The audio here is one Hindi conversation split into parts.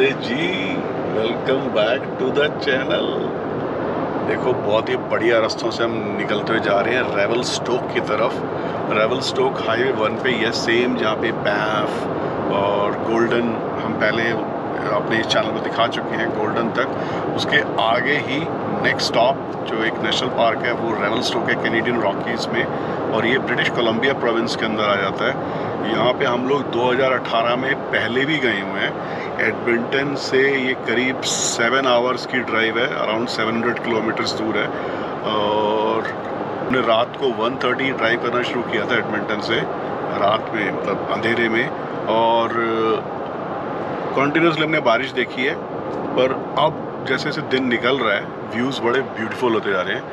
नमस्ते जी, welcome back to the channel. देखो बहुत ही बढ़िया रास्तों से हम निकलते हुए जा रहे हैं रेवलस्टोक की तरफ। रेवलस्टोक हाईवे 1 पे ये सेम जहाँ पे बैंफ और गोल्डन हम पहले अपने इस चैनल में दिखा चुके हैं, गोल्डन तक उसके आगे ही नेक्स्ट स्टॉप जो एक नेशनल पार्क है वो रेवलस्टोक है कैनेडियन रॉकीज़ में, और ये ब्रिटिश कोलंबिया प्रोविंस के अंदर आ जाता है। यहाँ पे हम लोग 2018 में पहले भी गए हुए हैं। एडमिंटन से ये करीब 7 आवर्स की ड्राइव है, अराउंड 700 किलोमीटर्स दूर है। और हमने रात को 1:30 ड्राइव करना शुरू किया था एडमिंटन से, रात में मतलब अंधेरे में, और कॉन्टिन्यूसली हमने बारिश देखी है। पर अब जैसे जैसे दिन निकल रहा है व्यूज़ बड़े ब्यूटीफुल होते जा रहे हैं।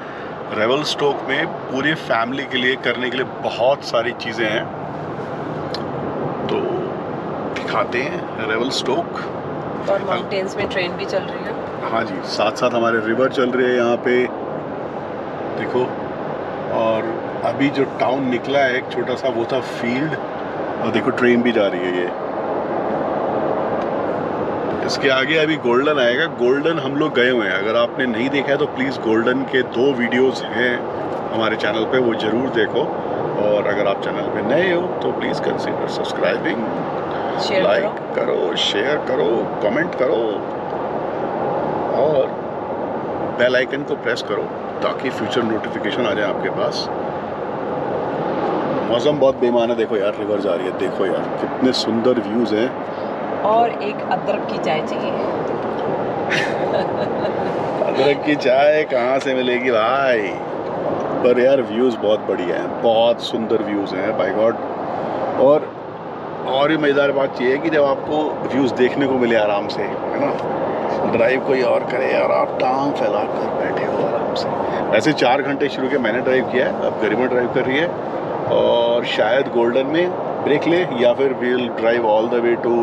रेवलस्टोक में पूरी फैमिली के लिए करने के लिए बहुत सारी चीज़ें हैं, तो दिखाते हैं रेवलस्टोक। और माउंटेन्स में ट्रेन भी चल रही है। हाँ जी, साथ साथ हमारे रिवर चल रही है यहाँ पे, देखो। और अभी जो टाउन निकला है एक छोटा सा, वो था फील्ड, और देखो ट्रेन भी जा रही है। ये इसके आगे अभी गोल्डन आएगा। गोल्डन हम लोग गए हुए हैं, अगर आपने नहीं देखा है तो प्लीज़ गोल्डन के 2 वीडियोस हैं हमारे चैनल पे, वो ज़रूर देखो। और अगर आप चैनल पे नए हो तो प्लीज़ कंसीडर सब्सक्राइबिंग, लाइक करो, शेयर करो, कमेंट करो और बेल आइकन को प्रेस करो ताकि फ्यूचर नोटिफिकेशन आ जाए आपके पास। मौसम बहुत बेईमान है, देखो यार रिवर जा रही है, देखो यार कितने सुंदर व्यूज़ हैं। और एक अदरक की चाय चाहिए। अदरक की चाय कहाँ से मिलेगी भाई? पर यार व्यूज़ बहुत बढ़िया हैं, बहुत सुंदर व्यूज़ हैं बाय गॉड। और भी मज़ेदार बात ये है कि जब आपको व्यूज़ देखने को मिले आराम से, है ना, ड्राइव कोई और करे और आप टांग फैला कर बैठे हो आराम से। वैसे 4 घंटे शुरू के मैंने ड्राइव किया है, अब गरिमा ड्राइव कर रही है, और शायद गोल्डन में ब्रेक ले या फिर we'll drive all the way to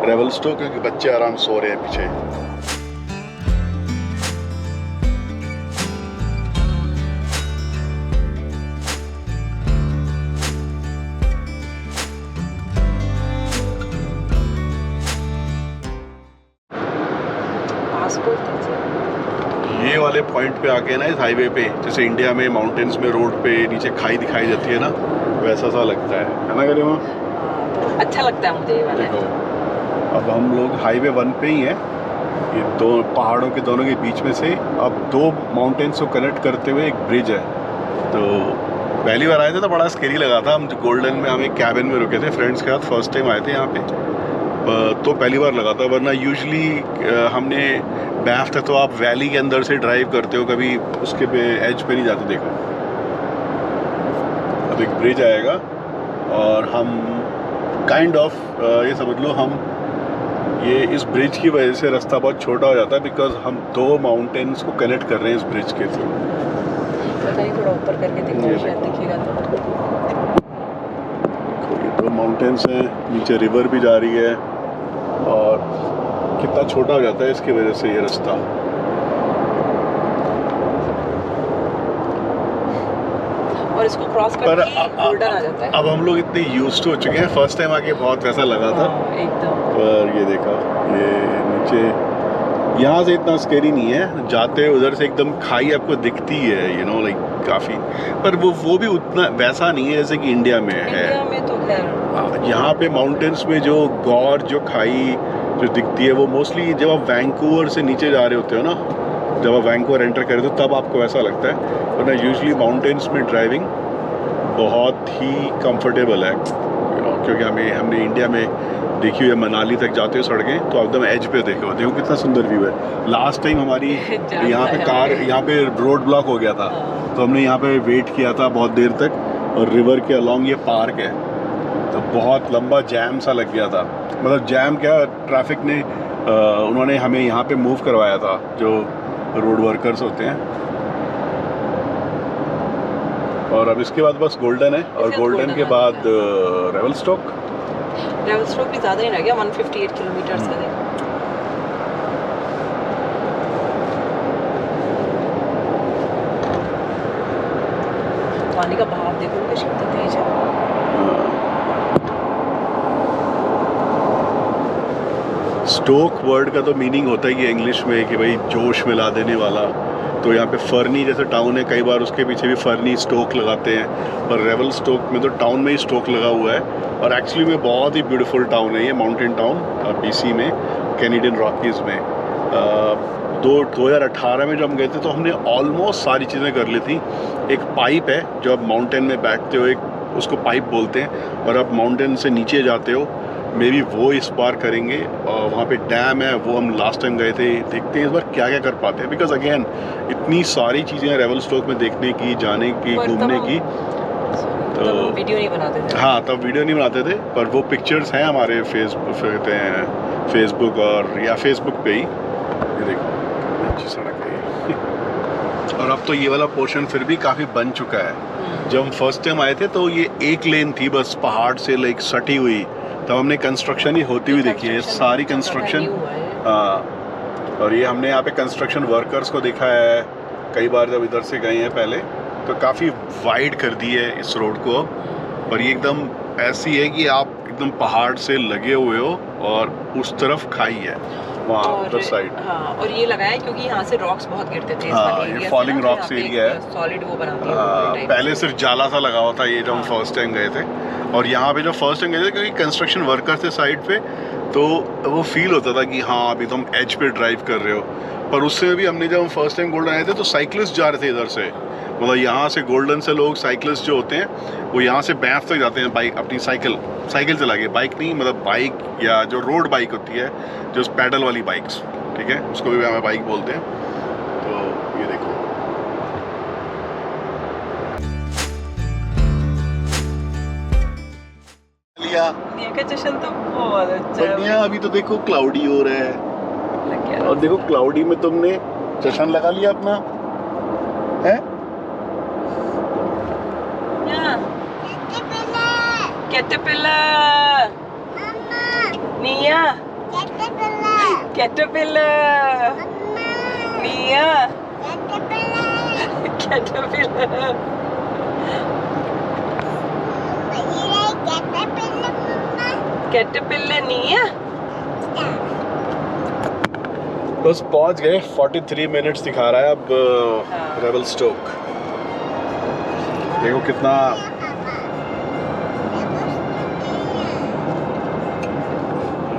Revelstoke, क्योंकि बच्चे आराम सो रहे हैं पीछे। ये वाले पॉइंट पे आके ना, इस हाईवे पे, जैसे इंडिया में माउंटेन्स में रोड पे नीचे खाई दिखाई देती है ना, वैसा सा लगता है ना गरिमा? अच्छा लगता है मुझे ये वाला। देखो अब हम लोग हाईवे 1 पे ही हैं, ये 2 पहाड़ों के दोनों के बीच में से अब 2 माउंटेन्स को कनेक्ट करते हुए एक ब्रिज है। तो पहली बार आए थे तो बड़ा स्केरी लगा था। हम गोल्डन में हम एक कैबिन में रुके थे फ्रेंड्स के साथ, फर्स्ट टाइम आए थे यहाँ पे, तो पहली बार लगा था। वरना यूजुअली हमने बैंफ तक तो आप वैली के अंदर से ड्राइव करते हो, कभी उसके पे एज पे नहीं जाते। देखो अब एक ब्रिज आएगा और हम काइंड ऑफ ये समझ लो, हम ये इस ब्रिज की वजह से रास्ता बहुत छोटा हो जाता है, बिकॉज हम 2 माउंटेन्स को कनेक्ट कर रहे हैं इस ब्रिज के थ्रू। पता नहीं, थोड़ा ऊपर करके देखो शायद दिखेगा तो। ये 2 माउंटेन्स हैं, नीचे रिवर भी जा रही है, और कितना छोटा हो जाता है इसकी वजह से ये रास्ता। और इसको क्रॉस करके गोल्डन आ जाता है। अब हम लोग इतने यूज्ड हो चुके हैं, फर्स्ट टाइम आके बहुत वैसा लगा था। एकदम। पर ये देखा, ये नीचे यहाँ से इतना स्केरी नहीं है, जाते उधर से एकदम खाई आपको दिखती है, यू नो लाइक काफ़ी। पर वो भी उतना वैसा नहीं है जैसे कि इंडिया में है। इंडिया में तो खैर यहाँ पे माउंटेन्स में जो गौर, जो खाई जो दिखती है, वो मोस्टली जब आप वैंकूवर से नीचे जा रहे होते हो ना, जब आप वैंकूवर एंटर करते हो तब आपको ऐसा लगता है। वरना यूजुअली माउंटेन्स में ड्राइविंग बहुत ही कंफर्टेबल है, यू नो, क्योंकि हमने इंडिया में देखी हुई है, मनाली तक जाते हो सड़कें तो एकदम एज पे देखो कितना सुंदर व्यू है। लास्ट टाइम हमारी यहाँ पे कार, यहाँ पे रोड ब्लॉक हो गया था, तो हमने यहाँ पे वेट किया था बहुत देर तक, और रिवर के अलॉन्ग ये पार्क है, तो बहुत लंबा जैम सा लग गया था। मतलब जैम क्या, ट्रैफिक ने उन्होंने हमें यहाँ पे मूव करवाया था, जो रोड वर्कर्स होते हैं। और अब इसके बाद बस गोल्डन है, और गोल्डन के बाद रेवलस्टोक। रेवलस्टोक भी ज़्यादा ही रह गया, 158 किलोमीटर्स का। देखो पानी का बहाव देखो कितना तेज है। स्टोक वर्ड का तो मीनिंग होता ही है इंग्लिश में कि भाई जोश मिला देने वाला। तो यहाँ पे फर्नी जैसे टाउन है, कई बार उसके पीछे भी फर्नी स्टोक लगाते हैं, पर रेवल स्टोक में तो टाउन में ही स्टोक लगा हुआ है। और एक्चुअली में बहुत ही ब्यूटीफुल टाउन है ये, माउंटेन टाउन BC में, कैनेडियन रॉकीज़ में। 2018 में जब हम गए थे तो हमने ऑलमोस्ट सारी चीज़ें कर ली थी। एक पाइप है जो आप माउंटेन में बैठते हो, एक उसको पाइप बोलते हैं, और आप माउंटेन से नीचे जाते हो, मे बी वो इस बार करेंगे। और वहाँ पे डैम है, वो हम लास्ट टाइम गए थे। देखते हैं इस बार क्या क्या कर पाते हैं, बिकॉज अगेन इतनी सारी चीज़ें हैं रेवल स्टोक में देखने की, जाने की, घूमने की। तो वीडियो नहीं बनाते थे। हाँ, तब वीडियो नहीं बनाते थे, पर वो पिक्चर्स हैं हमारे फेसबुक और या फेसबुक पे ही। ये देखो अच्छी सड़क है और अब तो ये वाला पोर्शन फिर भी काफ़ी बन चुका है। जब हम फर्स्ट टाइम आए थे तो ये एक लेन थी बस, पहाड़ से लाइक सटी हुई। तब हमने कंस्ट्रक्शन ही होती हुई देखी है, सारी कंस्ट्रक्शन। हाँ, और ये हमने यहाँ पे कंस्ट्रक्शन वर्कर्स को देखा है कई बार जब इधर से गए हैं पहले, तो काफ़ी वाइड कर दी है इस रोड को। पर ये एकदम ऐसी है कि आप एकदम पहाड़ से लगे हुए हो और उस तरफ खाई है वहाँ उधर साइड। हाँ, और ये लगा है क्योंकि यहाँ से रॉक्स बहुत गिरते थे। हाँ, ये फॉलिंग रॉक्स एरिया है, सॉलिड वो बनाती है। पहले सिर्फ जाला सा लगा हुआ था ये जब हम फर्स्ट टाइम गए थे। और यहाँ पे जब फर्स्ट टाइम गए थे, क्योंकि कंस्ट्रक्शन वर्कर थे साइड पे, तो वो फील होता था कि हाँ अभी तुम एज पे ड्राइव कर रहे हो। पर उससे भी हमने जब हम फर्स्ट टाइम गोल्डन आए थे तो साइकिलिस्ट जा रहे थे इधर से, मतलब यहाँ से गोल्डन से लोग साइकिलिस्ट जो होते हैं वो यहाँ से बैंफ तक जाते हैं बाइक, अपनी साइकिल चला के, बाइक नहीं मतलब बाइक या जो रोड बाइक होती है, जो पैडल वाली बाइक्स, ठीक है, उसको भी हमें बाइक बोलते हैं। तो ये देखो लिया का जश्न तो बहुत अच्छा है। अभी तो देखो क्लाउडी हो रहा है, और देखो क्लाउडी में तुमने जश्न लगा लिया अपना, है? Caterpillar. Nia. Caterpillar. Nia. Caterpillar. Caterpillar Nia. बस पहुंच गए, 43 मिनट्स दिखा रहा है अब रेवल स्टोक। देखो कितना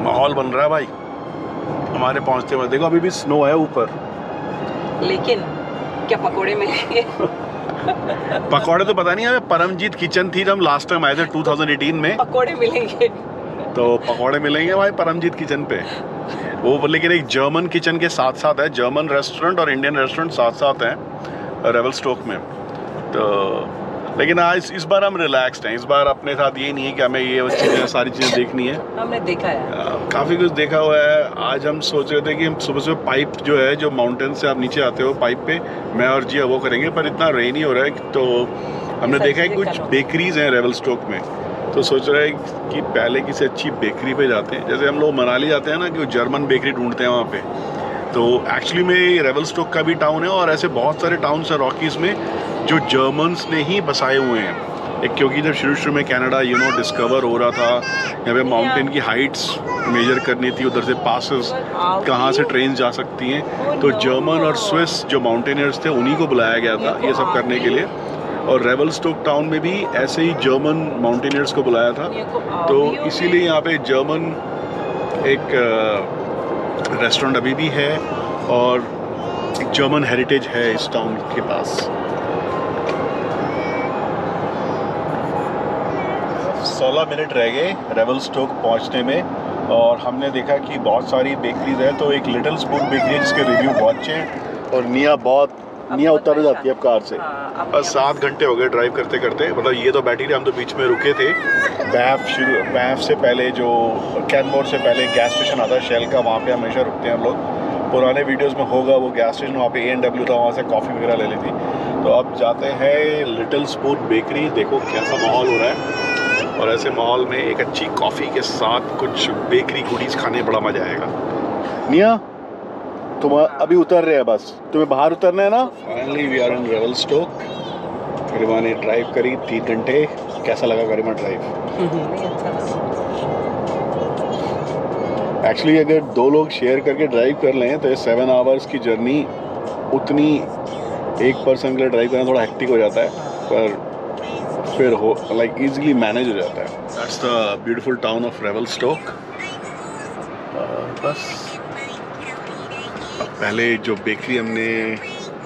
माहौल बन रहा है भाई हमारे पहुंचते हुए। देखो अभी भी स्नो है ऊपर, लेकिन क्या पकोड़े मिलेंगे? पकोड़े तो पता नहीं, हमें परमजीत किचन थी जब हम लास्ट टाइम आए थे 2018 में, पकोड़े मिलेंगे तो पकोड़े मिलेंगे भाई परमजीत किचन पे। वो लेकिन एक जर्मन किचन के साथ साथ है, जर्मन रेस्टोरेंट और इंडियन रेस्टोरेंट साथ साथ हैं रेवल स्टोक में। तो लेकिन आज इस बार हम रिलैक्स्ड हैं, इस बार अपने साथ ये नहीं है कि हमें ये चीज़ें सारी चीज़ें देखनी है। हमने देखा है, काफ़ी कुछ देखा हुआ है। आज हम सोच रहे थे कि हम सुबह सुबह पाइप जो है, जो माउंटेन से आप नीचे आते हो पाइप पे, मैं और जिया वो करेंगे, पर इतना रेनी हो रहा है तो हमने देखा है कुछ बेकरीज हैं रेवल स्टोक में, तो सोच रहे हैं कि पहले किसी अच्छी बेकरी पे जाते हैं। जैसे हम लोग मनाली जाते हैं ना कि जर्मन बेकरी ढूंढते हैं वहाँ पे, तो एक्चुअली में रेवल स्टोक का भी टाउन है और ऐसे बहुत सारे टाउन्स हैं रॉकीज़ में जो जर्मन्स ने ही बसाए हुए हैं। एक क्योंकि जब शुरू में कनाडा डिस्कवर हो रहा था, यहाँ पे माउंटेन की हाइट्स मेजर करनी थी, उधर से पासेस कहाँ से ट्रेन जा सकती हैं, तो जर्मन और स्विस जो माउंटेनियर्स थे उन्हीं को बुलाया गया था ये सब करने के लिए। और रेवल स्टोक टाउन में भी ऐसे ही जर्मन माउंटेनियर्स को बुलाया था, तो इसीलिए यहाँ पे जर्मन एक रेस्टोरेंट अभी भी है और एक जर्मन हेरिटेज है इस टाउन के पास। 16 मिनट रह गए रेवल स्टोक पहुंचने में और हमने देखा कि बहुत सारी बेकरीज है। तो एक लिटिल स्पून बेकरी है जिसके रिव्यू बहुत अच्छे हैं और निया उतर जाती है अब कार से। बस 7 घंटे हो गए ड्राइव करते करते, मतलब ये तो बैठी रही, हम तो बीच में रुके थे। बैफ से पहले जो कैनमोर से पहले गैस स्टेशन आता है शेल का, वहाँ पे हमेशा रुकते हैं हम लोग। पुराने वीडियोस में होगा वो गैस स्टेशन, वहाँ पे A&W था, वहाँ से कॉफ़ी वगैरह ले ली थी। तो अब जाते हैं लिटिल स्पून बेकरी। देखो कैसा माहौल हो रहा है और ऐसे माहौल में एक अच्छी कॉफ़ी के साथ कुछ बेकरी गुडीज़ खाने बड़ा मज़ा आएगा। निया तुम अभी उतर रहे हैं, बस तुम्हें बाहर उतरना है ना। Finally we are in Revelstoke. Garima ने ड्राइव करी 3 घंटे। कैसा लगा गरिमा ड्राइव? एक्चुअली अगर दो लोग शेयर करके ड्राइव कर लें तो ये 7 आवर्स की जर्नी उतनी एक पर्सन के लिए ड्राइव करना थोड़ा हेक्टिक हो जाता है, पर फिर हो लाइक इजीली मैनेज हो जाता है। That's the beautiful town of Revelstoke. बस अब पहले जो बेकरी हमने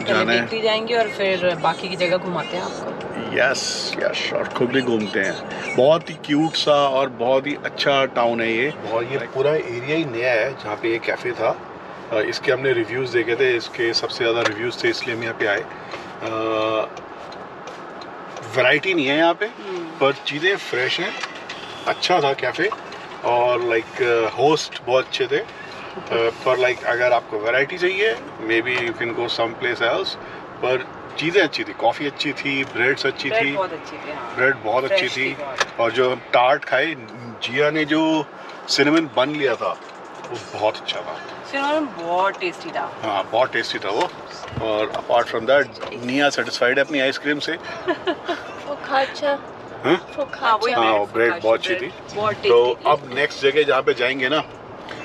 जाना है, बेकरी जाएंगे और फिर बाकी की जगह घुमाते हैं आपको। यस यस, और खुद भी घूमते हैं। बहुत ही क्यूट सा और बहुत ही अच्छा टाउन है ये। और ये पूरा एरिया ही नया है जहाँ पे ये कैफ़े था। इसके हमने रिव्यूज़ देखे थे, इसके सबसे ज़्यादा रिव्यूज़ थे, इसलिए हम यहाँ पे आए। वैरायटी नहीं है यहाँ पे, पर चीज़ें फ्रेश हैं। अच्छा था कैफ़े, और लाइक होस्ट बहुत अच्छे थे। पर लाइक अगर आपको वैरायटी चाहिए, maybe you can go some place else, पर चीज़ें अच्छी थी, कॉफ़ी अच्छी थी, ब्रेड्स अच्छी थी, ब्रेड बहुत अच्छी थी। और जो हम टार्ट खाए, जिया ने जो सिनेमन बन लिया था वो बहुत अच्छा था। सिनेमन बहुत टेस्टी था। हाँ, बहुत टेस्टी था वो। और अपार्ट फ्रॉम दैट, निया सेटिस्फाइड है अपनी आइसक्रीम से। हाँ, वो ब्रेड बहुत अच्छी थी। तो अब नेक्स्ट जगह जहाँ पे जाएंगे ना,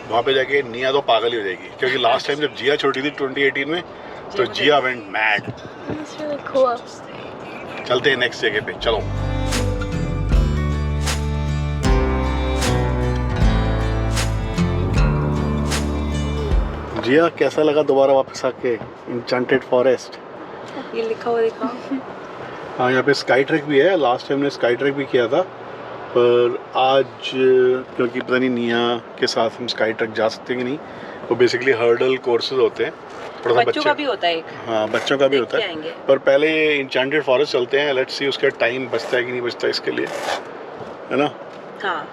वहाँ पे जाके निया तो पागल ही हो जाएगी, क्योंकि लास्ट टाइम जब जिया छोटी थी 2018 में, तो जिया वेंट मैड। चलते हैं नेक्स्ट जगह पे, चलो। जिया, कैसा लगा दोबारा वापस आके इंचेंटेड फॉरेस्ट? ये लिखा हुआ देखा। हाँ, यहाँ पे स्काई ट्रैक भी है। लास्ट टाइम ने स्काई ट्रैक भी किया था, पर आज क्योंकि पता नहीं निया के साथ हम स्काई ट्रैक जा सकते कि नहीं। वो बेसिकली हर्डल कोर्सेज होते हैं, थोड़ा सा बच्चों का भी होता है एक। हाँ, बच्चों का भी होता है। पर पहले इंचेंटेड फॉरेस्ट चलते हैं, लेट्स सी उसका टाइम बचता है कि नहीं बचता इसके लिए, है ना? हाँ,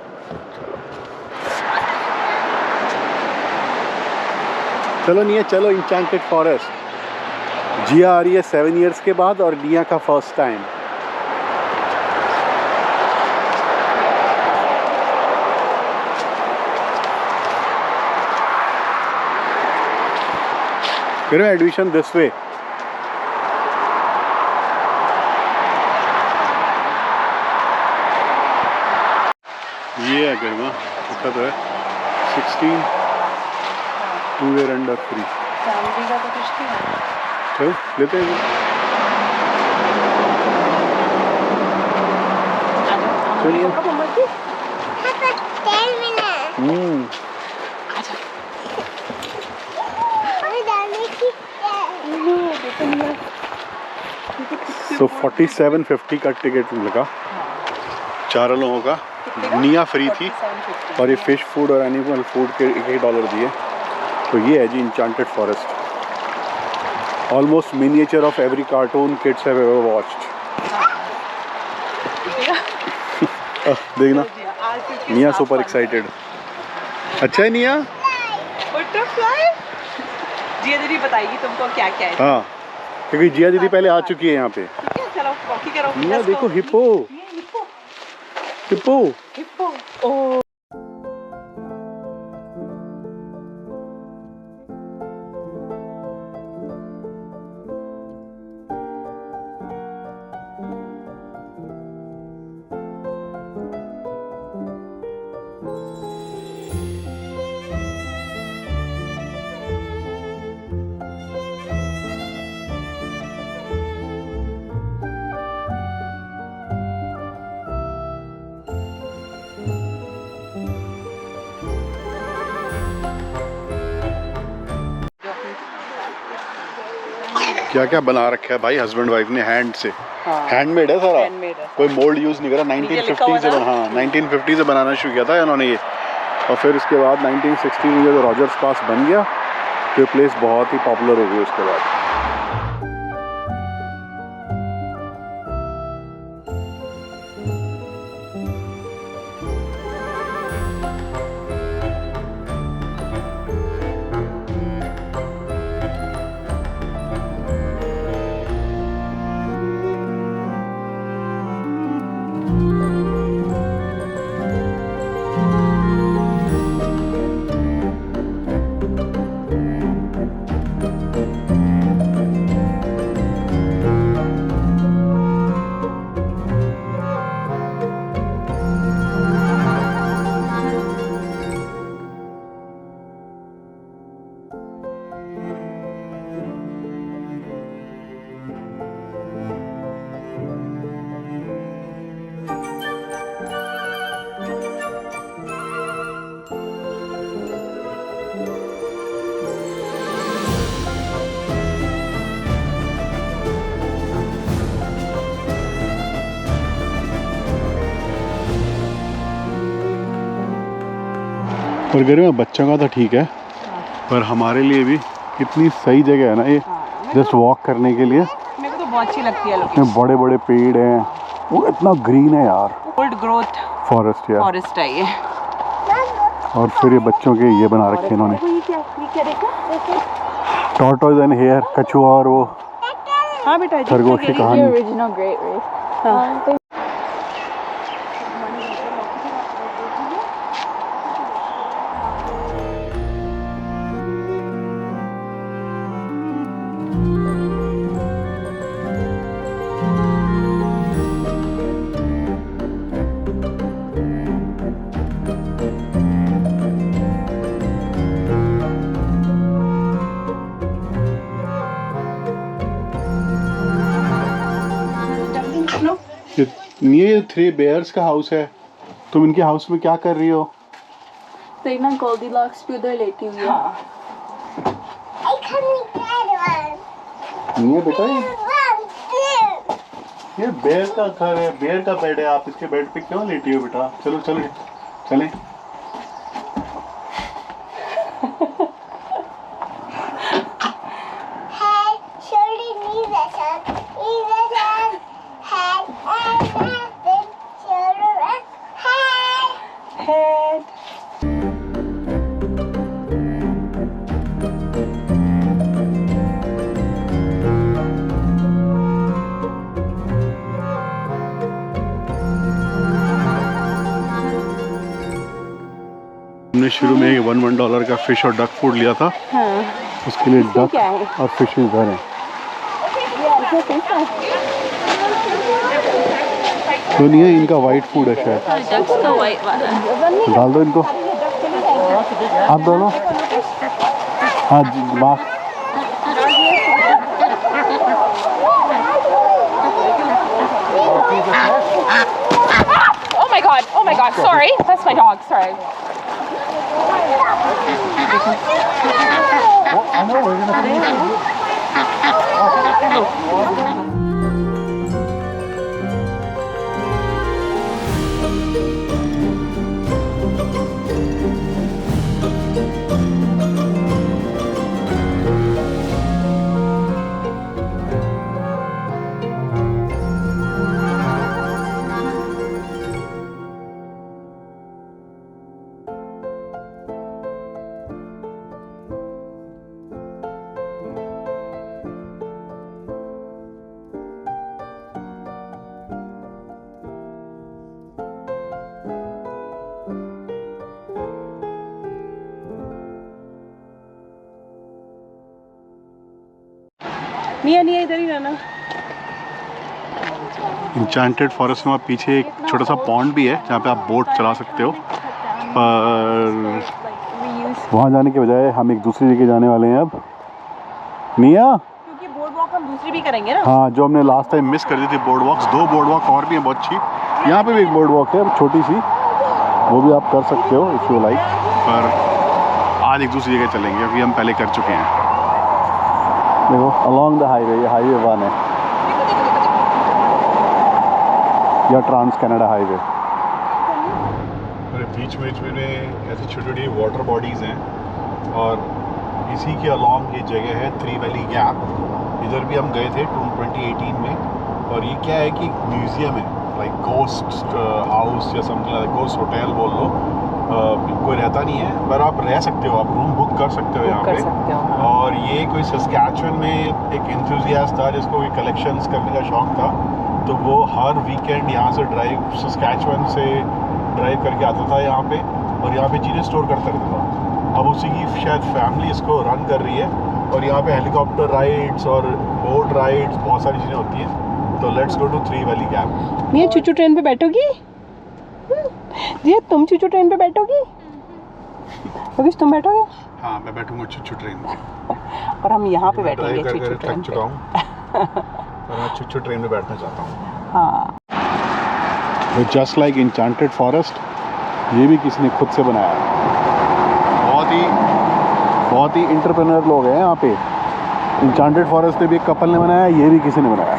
चलो निया, चलो इंचेंटेड फॉरेस्ट। जिया आ रही है 7 इयर्स के बाद, और निया का फर्स्ट टाइम। फिर एडमिशन दिस वे। ये है गर्मा, लिखा तो है 16 2 ईयर अंडर फ्री। फैमिली का तो कुछ नहीं है। चलो लेते हैं। चलिए। तो 47.50 का टिकट लगा 4 लोगों का। निया फ्री थी, और ये फिश फूड और एनिमल फूड के $1 दिए। तो ये है जी enchanted forest, almost miniature of every cartoon kids have ever watched. देखना, निया सुपर एक्साइटेड। अच्छा है निया? बटरफ्लाई। जिया दीदी बताएगी तुमको क्या क्या है। हाँ, क्योंकि जिया दीदी पहले आ चुकी है यहाँ पे। चलो वॉकी करो। निया देखो, हिप्पो हिप्पो हिप्पो। ओह, क्या क्या बना रखा है भाई हस्बैंड वाइफ ने हैंड से। हाँ, हैंडमेड है सारा, हैंडमेड है। कोई मोल्ड यूज़ नहीं करा। 1950 से हाँ 1950 से बनाना शुरू किया था इन्होंने ये, और फिर उसके बाद 1960 में जब रॉजर्स पास बन गया तो ये प्लेस बहुत ही पॉपुलर हो गई उसके बाद। पर गर्मी में बच्चों का तो ठीक है, पर हमारे लिए भी कितनी सही जगह है ना ये, जस्ट वॉक करने के लिए। मेरे को तो बहुत अच्छी लगती है इतने बड़े बड़े पेड़ हैं, वो इतना ग्रीन है यार, ओल्ड ग्रोथ फॉरेस्ट यार। फॉरेस्ट है ये। और फिर ये बच्चों के ये बना रखे इन्होंने, टॉर्टोइज एंड हेयर, कछुआ और वो हाँ बेटा खरगोश की कहानी। original Great Reef. ये 3 बेयर्स का हाउस है, तुम इनके हाउस में क्या कर रही हो? तो ना गोल्डीलॉक्स भी उधर लेटी हुई है। नहीं बेटा, ये बेयर का घर है, बेयर का बेड है, आप इसके बेड पे क्यों लेटी हो बेटा? चलो चलो चलें। हमने शुरू में $1 का फिश और डक फूड लिया था, हाँ। उसके लिए डक क्या है? और फिश इधर है। तो नहीं है, इनका वाइट फूड है शायद। डक्स का वाइट वाला। डाल दो इनको, आप दोनों। हाँ जी, माँ Oh my god, sorry. That's my dog, sorry. निया निया इधर ही रहना। इंचेंटेड फॉरेस्ट में पीछे एक छोटा सा पॉन्ड भी है जहाँ पे आप बोट चला सकते हो, पर वहाँ जाने के बजाय हम एक दूसरी जगह जाने वाले हैं अब। निया, क्योंकि बोर्ड वॉक हम दूसरी भी करेंगे ना। हाँ, जो हमने लास्ट टाइम मिस कर दी थी बोर्ड वॉक्स, 2 बोर्ड वॉक और भी हैं बहुत अच्छी। यहाँ पे भी एक बोर्ड वॉक है छोटी सी, वो भी आप कर सकते हो इफ़ यू लाइक, पर आज एक दूसरी जगह चलेंगे अभी, हम पहले कर चुके हैं। देखो अलॉन्ग द हाईवे, ये हाईवे 1 है या ट्रांस कनाडा हाईवे। बीच में ऐसी छोटी छोटी वाटर बॉडीज़ हैं और इसी के अलॉन्ग ये जगह है थ्री वैली गैप। इधर भी हम गए थे 2018 में, और ये क्या है कि म्यूज़ियम है, लाइक गोस्ट हाउस या समथिंग लाइक गोस्ट होटल बोल लो। कोई रहता नहीं है, पर आप रह सकते हो, आप रूम बुक कर सकते हो यहाँ पे। और ये कोई सस्कैचुअन में एक एंथुसियास्ट था जिसको कोई कलेक्शंस करने का शौक था, तो वो हर वीकेंड यहाँ से सस्कैचुअन से ड्राइव करके आता था यहाँ पे, और यहाँ पे चीज़ें स्टोर करता रहता था। अब उसी की शायद फैमिली इसको रन कर रही है, और यहाँ पे हेलीकॉप्टर राइड्स और बोट राइड्स बहुत सारी चीज़ें होती हैं। तो let's go to three valley gap. ये चूचू ट्रेन पे बैठोगी? जी तुम चूचू ट्रेन पे बैठोगी? योगेश तुम बैठोगे? हाँ, मैं बैठूंगा चुच्चू ट्रेन में, और हम यहाँ पे बैठेंगे ड्राइव चूचू कर ट्रेन थक चुका हूँ और मैं चुच्चू ट्रेन में बैठना चाहता हूँ। हाँ, जस्ट लाइक इंचेंटेड फॉरेस्ट, ये भी किसी ने खुद से बनाया है। बहुत ही इंटरप्रेन्योर लोग हैं यहाँ पे। इंचेंटेड फॉरेस्ट भी एक कपल ने बनाया, ये भी किसी ने बनाया।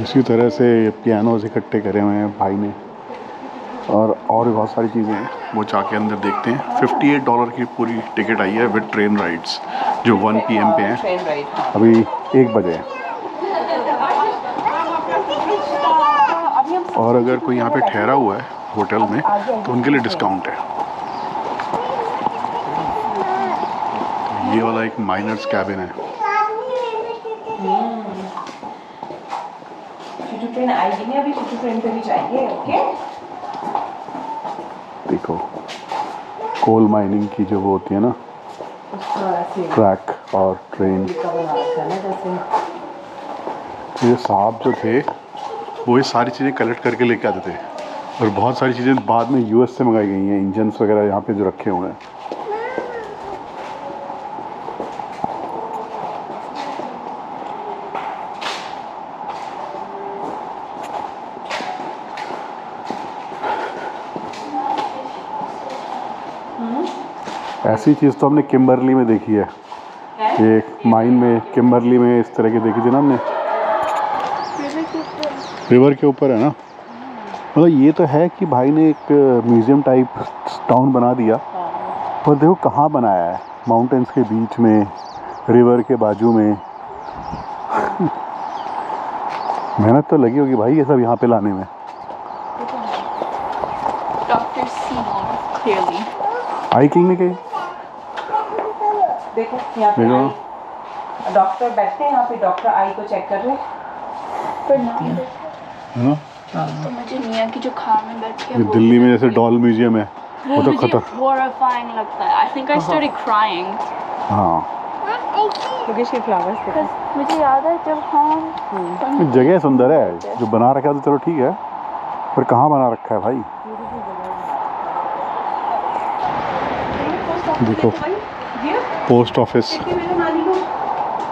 इसी तरह से पियानोज इकट्ठे करे हुए हैं भाई ने, और भी बहुत सारी चीज़ें हैं, वो जाके अंदर देखते हैं। $58 की पूरी टिकट आई है विद ट्रेन राइड्स, जो 1 PM पे हैं। ट्रेन राइड अभी 1 बजे है। और अगर कोई यहाँ पे ठहरा हुआ है होटल में तो उनके लिए डिस्काउंट है। ये वाला एक माइनर्स कैबिन है। चूचू ट्रेन आएगी नहीं अभी, चूचू ट्रेन पे भी जाएंगे। ओके, देखो कोल माइनिंग की जो वो होती है ना, ट्रैक और ट्रेन। तो ये साहब जो थे वो ये सारी चीज़ें कलेक्ट करके लेके आते थे, और बहुत सारी चीज़ें बाद में US से मंगाई गई हैं, इंजन्स वगैरह यहाँ पे जो रखे हुए हैं। ऐसी चीज़ तो हमने किम्बरली में देखी है, एक माइन में किम्बरली में इस तरह की देखी थी ना हमने। रिवर के ऊपर है ना, मतलब ये तो है कि भाई ने एक म्यूज़ियम टाइप टाउन बना दिया, पर देखो कहाँ बनाया है, माउंटेन्स के बीच में, रिवर के बाजू में। मेहनत तो लगी होगी भाई ये सब यहाँ पे लाने में। Dr. Seymour, clearly. आई क्लिनिक है, देखो यहाँ पे देखो डॉक्टर बैठते हैं यहाँ पे, डॉक्टर आई को चेक कर रहे हैं। पर ना है ना। तो मुझे मियाँ की जो खान में बैठ के ये दिल्ली में जैसे डॉल म्यूजियम है, वो वो तो मुझे खतर। horrifying लगता है। I think I started crying. हाँ, क्योंकि इसके फ्लावर्स देखो। Because मुझे याद है जब हम जगह सुंदर है, जो बना रखा है तो चलो ठीक है, पर कहाँ बना रखा है भाई। देखो पोस्ट ऑफिस,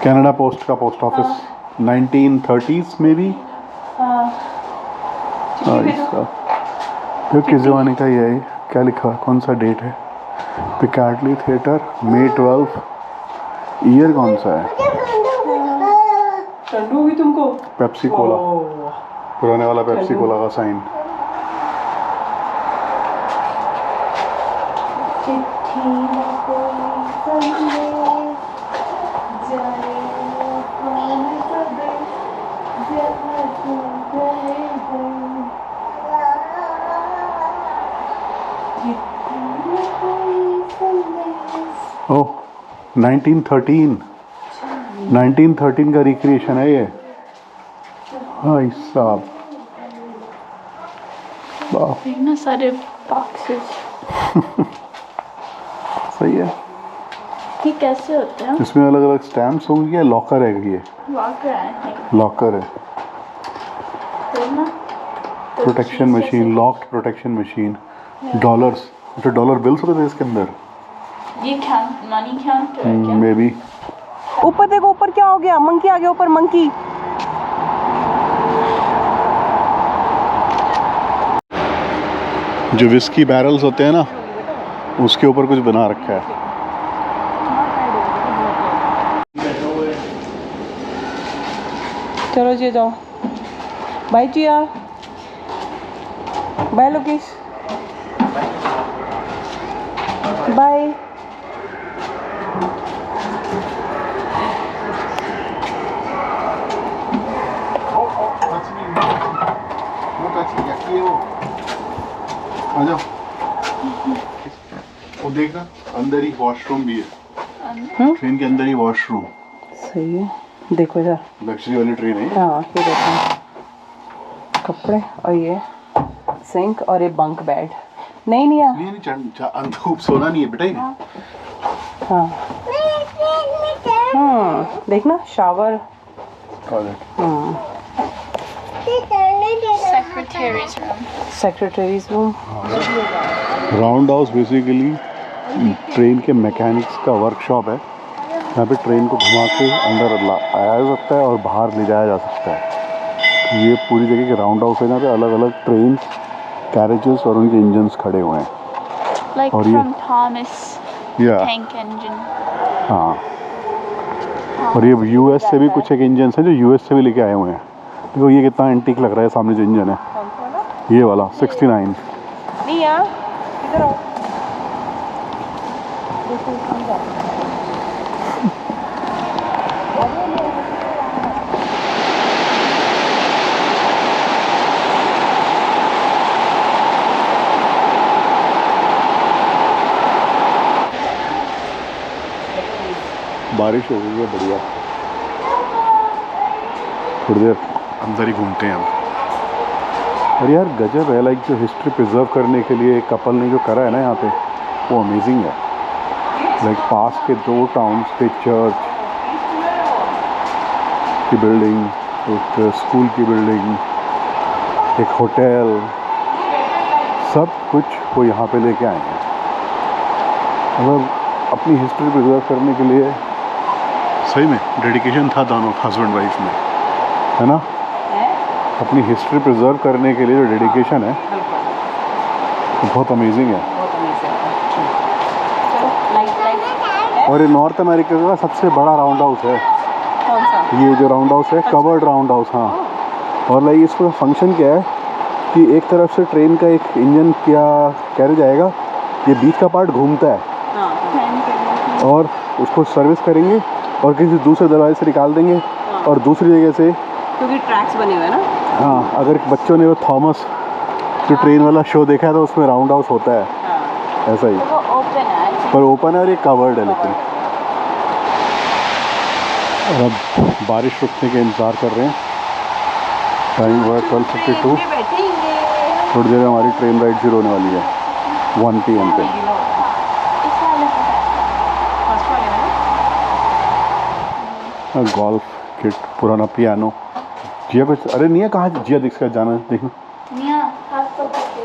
कनाडा पोस्ट का पोस्ट ऑफिस 1930s में भी। किस ज़माने का ये है, क्या लिखा है, कौन सा डेट है? पिकार्डली थिएटर, May 12। ईयर कौन सा है? ठंडू हुई तुमको? पेप्सी कोला, पुराने वाला पेप्सी कोला का साइन। ओह 1913 का रिक्रिएशन है ये। भाई साहब, वाह, इतना सारे boxes। सही है। ये कैसे होते हैं? इसमें अलग अलग स्टैम्प्स होंगे या लॉकर है? ये Locker है, I think। लॉकर है। तो ना protection machine, locked protection machine. Dollars, जो डॉलर बिल्स होते थे इसके अंदर, ये मनी काउंटर है क्या? May be. ऊपर देखो, ऊपर क्या हो गया? मंकी आ गया ऊपर, मंकी। जो विस्की बैरल्स होते हैं ना, उसके ऊपर कुछ बना रखा है। चलो जी जाओ, बाय जिया, बाय लोकेश, बाय। आ जाओ। वो देखना अंदर ही वॉशरूम भी है, ट्रेन के अंदर ही वॉशरूम। सही है, देखो इधर लग्जरी वाली ट्रेन है। हाँ, ये देखो कपड़े, और ये सिंक, और ये बंक बेड। नहीं नहीं यार, नहीं धूप सोना नहीं है बेटा। हाँ देखना shower. Secretary's room। Secretaries room. Round house basically train के मैकेनिक्स का वर्कशॉप है। यहाँ पे ट्रेन को घुमा के अंदर आया जा सकता है और बाहर ले जाया जा सकता है। ये पूरी जगह के राउंड हाउस है, जहाँ पे अलग अलग ट्रेन कैरेजेस और उनके इंजन्स खड़े हुए हैं। Like और ये- from Thomas या tank engine। हाँ, और ये US से भी कुछ एक इंजन्स हैं जो US से भी लेके आए हुए हैं, देखो ये कितना एंटीक लग रहा है, सामने जो इंजन है कौन सा वाला? ये वाला 69। नहीं यार, इधर आओ। देखो इसमें जाते हैं। बारिश हो गई है बढ़िया, थोड़ी देर अंदर ही घूमते हैं हम। और यार गजब है, लाइक जो हिस्ट्री प्रिजर्व करने के लिए कपल ने जो करा है ना यहाँ पे, वो अमेजिंग है। लाइक पास के 2 टाउन्स पे चर्च की बिल्डिंग, एक स्कूल की बिल्डिंग, एक होटल, सब कुछ वो यहाँ पे लेके आए हैं। मतलब अपनी हिस्ट्री प्रिजर्व करने के लिए सही में डेडिकेशन था दोनों हस्बैंड वाइफ में, है ना। अपनी हिस्ट्री प्रिजर्व करने के लिए जो डेडिकेशन है वो बहुत अमेजिंग है। और ये नॉर्थ अमेरिका का सबसे बड़ा राउंड हाउस है। कौन सा? ये जो राउंड हाउस है, कवर्ड राउंड हाउस। हाँ, और लाइक इसका फंक्शन क्या है कि एक तरफ से ट्रेन का एक इंजन क्या कैरेज आएगा, ये बीच का पार्ट घूमता है और उसको सर्विस करेंगे और किसी दूसरे दरवाजे से निकाल देंगे और दूसरी जगह से, क्योंकि ट्रैक्स बने हुए हैं ना। हाँ, अगर बच्चों ने वो थॉमस जो ट्रेन वाला शो देखा है तो उसमें राउंड हाउस होता है ऐसा ही, वो ओपन है। पर ओपन है और ये कवर्ड है लेकिन। और अब बारिश रुकने के इंतज़ार कर रहे हैं। टाइम हुआ 12:52। थोड़ी देर में हमारी ट्रेन राइड शुरू होने वाली है 1 PM पे। गोल्फ किट, पुराना पियानो। जिया कुछ, अरे नहीं है कहाँ जिया दिख का जाना देखना। निया हाथ पर करके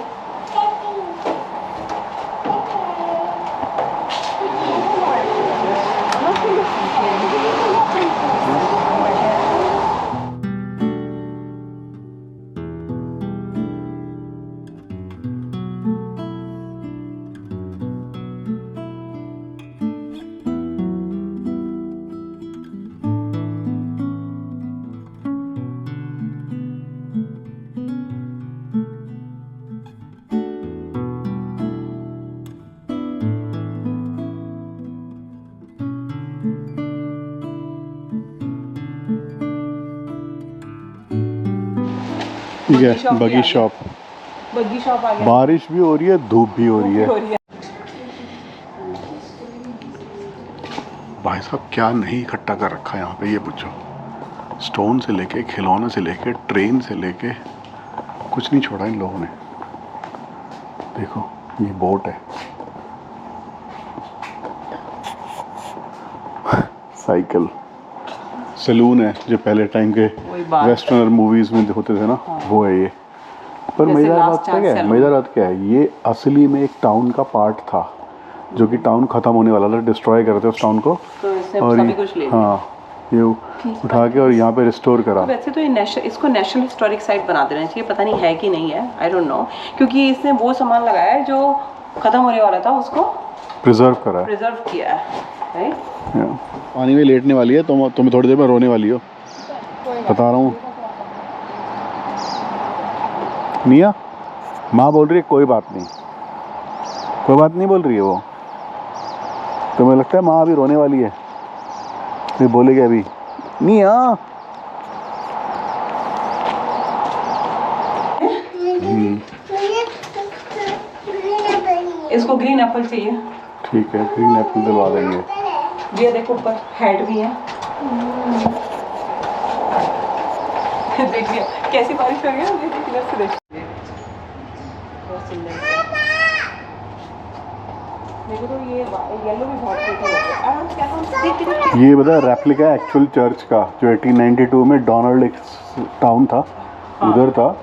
ठीक है, बगी शॉप। बग्गी शॉप आ गया। बारिश भी हो रही है, धूप भी हो रही है। भाई साहब क्या नहीं इकट्ठा कर रखा है यहाँ पे, ये पूछो। स्टोन से लेके, खिलौने से लेके, ट्रेन से लेके, कुछ नहीं छोड़ा इन लोगों ने। देखो ये बोट है, साइकिल, सैलून है जो पहले टाइम के वेस्टर्न मूवीज में होते थे ना, वो है ये। पर मज़ेदार बात क्या है, मज़ेदार बात क्या है, ये असली में एक टाउन का पार्ट था जो कि टाउन खत्म होने वाला था, डिस्ट्रॉय करते उस टाउन को, तो और सभी कुछ ले लिया। हाँ, ये उठा के और यहाँ पे रिस्टोर करा। वैसे तो ये इसको नेशनल हिस्टोरिक साइट बना देना चाहिए, पता नहीं है कि नहीं है, आई डोंट नो, क्योंकि इसने वो सामान लगाया है जो खत्म होने वाला था, उसको प्रिजर्व करा है, प्रिजर्व किया है, राइट। पानी में लेटने वाली है, तुम्हें थोड़ी देर में रोने वाली हो, बता रहा हूँ। निया माँ बोल रही है कोई बात नहीं, कोई बात नहीं बोल रही है वो। तुम्हें लगता है माँ अभी रोने वाली है? फिर बोलेगी अभी निया। इसको ग्रीन एप्पल चाहिए। ठीक है, ग्रीन एप्पल दिलवा देंगे। ये देखो ऊपर हेड भी है। देखिए कैसी बारिश हो गई है, इधर से देखिए बहुत सुंदर है। देखो तो ये येलो भी बहुत खूबसूरत है। ये बता रेप्लिका है एक्चुअल चर्च का, जो 1892 में डोनाल्ड एक टाउन था उधर था,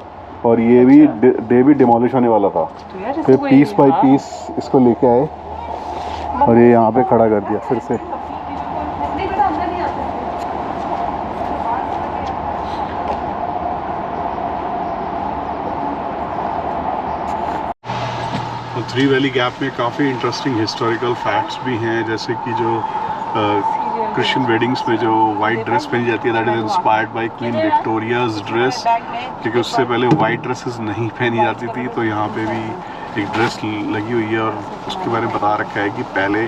और ये भी डे भी डिमोलिश होने वाला था, फिर पीस बाय पीस इसको लेके आए और ये यहाँ पे खड़ा कर दिया फिर से। थ्री वैली गैप में काफ़ी इंटरेस्टिंग हिस्टोरिकल फैक्ट्स भी हैं, जैसे कि जो क्रिश्चियन वेडिंग्स में जो वाइट ड्रेस पहनी जाती है, that is inspired by queen Victoria's dress, क्योंकि उससे पहले वाइट ड्रेसेस नहीं पहनी जाती थी। तो यहाँ पे भी एक ड्रेस लगी हुई है और उसके बारे में बता रखा है कि पहले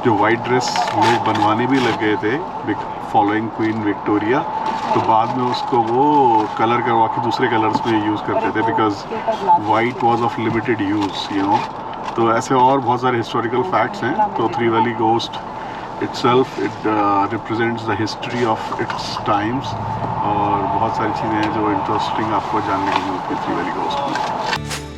जो वाइट ड्रेस लोग बनवाने भी लग गए थे फॉलोइंग क्वीन विक्टोरिया, तो बाद में उसको वो कलर करवा के दूसरे कलर्स में यूज़ करते थे, because white was of limited use, you know. तो ऐसे और बहुत सारे हिस्टोरिकल फैक्ट्स हैं। तो three valley ghost itself it represents the history of its times, और बहुत सारी चीज़ें हैं जो इंटरेस्टिंग आपको जानने को मिलती है थ्री वैली घोस्ट में।